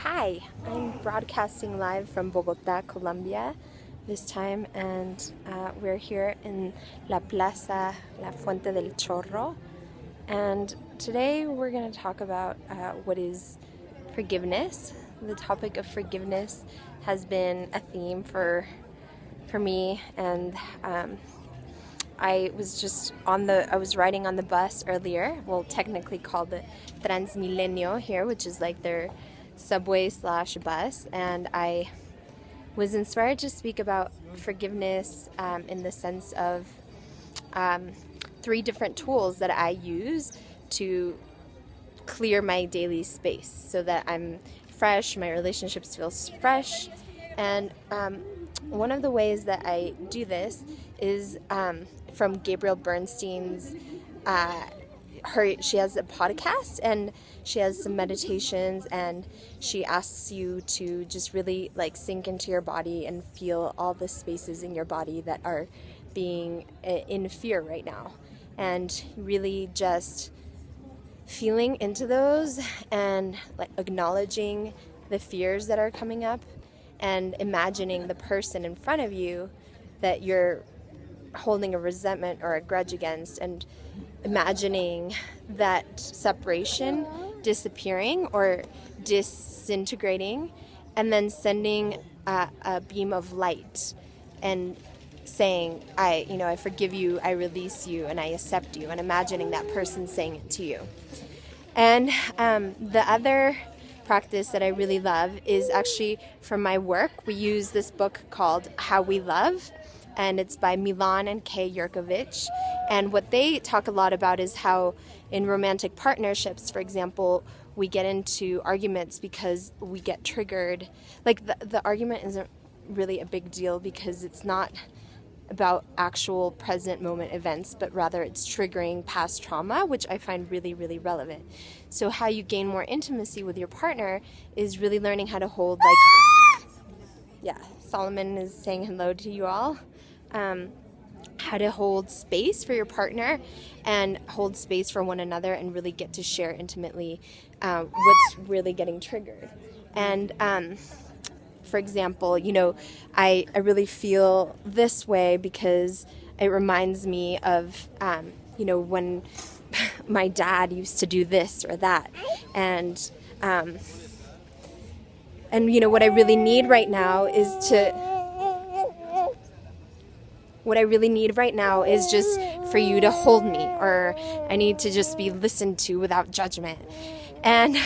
Hi, I'm broadcasting live from Bogota, Colombia this time, and we're here in La Plaza La Fuente del Chorro. And today we're going to talk about what is forgiveness. The topic of forgiveness has been a theme for me, and I was riding on the bus earlier, well, technically called the Transmilenio here, which is like their subway / bus, and I was inspired to speak about forgiveness in the sense of 3 different tools that I use to clear my daily space so that I'm fresh, my relationships feel fresh. And one of the ways that I do this is from Gabrielle Bernstein's she has a podcast, and she has some meditations, and she asks you to just really like sink into your body and feel all the spaces in your body that are being in fear right now, and really just feeling into those and like acknowledging the fears that are coming up and imagining the person in front of you that you're holding a resentment or a grudge against, and imagining that separation disappearing or disintegrating, and then sending a beam of light and saying, I forgive you, I release you, and I accept you, and imagining that person saying it to you. And the other practice that I really love is actually from my work. We use this book called How We Love, and it's by Milan and Kay Yerkovich. And what they talk a lot about is how in romantic partnerships, for example, we get into arguments because we get triggered. Like the argument isn't really a big deal because it's not about actual present moment events, but rather it's triggering past trauma, which I find really, really relevant. So how you gain more intimacy with your partner is really learning how to hold, Solomon is saying hello to you all. How to hold space for your partner and hold space for one another and really get to share intimately what's really getting triggered. And for example, I really feel this way because it reminds me of, when my dad used to do this or that. And what I really need right now is just for you to hold me, or I need to just be listened to without judgment. And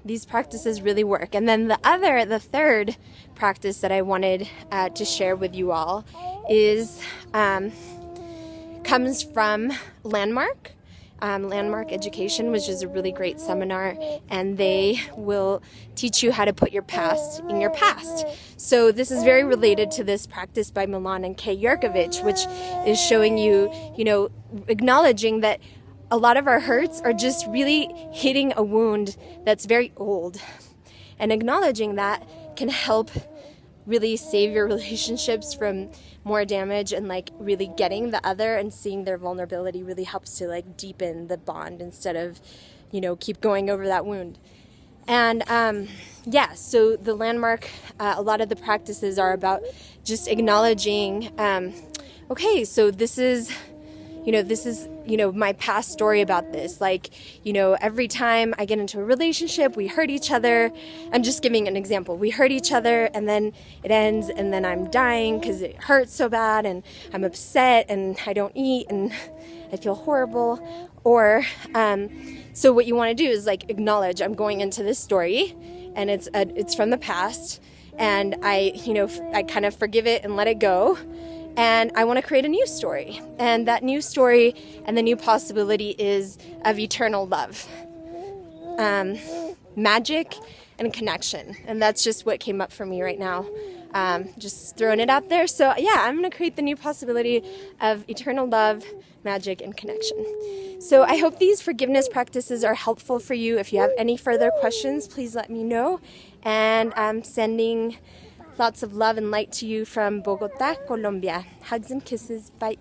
these practices really work. And then the third practice that I wanted to share with you all is comes from Landmark Education, which is a really great seminar, and they will teach you how to put your past in your past. So this is very related to this practice by Milan and Kay Yerkovich, which is showing you, acknowledging that a lot of our hurts are just really hitting a wound that's very old, and acknowledging that can help really save your relationships from more damage, and like really getting the other and seeing their vulnerability really helps to like deepen the bond instead of keep going over that wound. And so the Landmark, a lot of the practices are about just acknowledging okay, so this is my past story about this. Every time I get into a relationship, we hurt each other. I'm just giving an example. We hurt each other, and then it ends, and then I'm dying because it hurts so bad, and I'm upset, and I don't eat, and I feel horrible. Or, so what you want to do is like acknowledge I'm going into this story, and it's from the past, and I kind of forgive it and let it go. And I want to create a new story. And that new story and the new possibility is of eternal love, magic, and connection. And that's just what came up for me right now. Just throwing it out there. So I'm going to create the new possibility of eternal love, magic, and connection. So I hope these forgiveness practices are helpful for you. If you have any further questions, please let me know. And I'm sending lots of love and light to you from Bogota, Colombia. Hugs and kisses. Bye.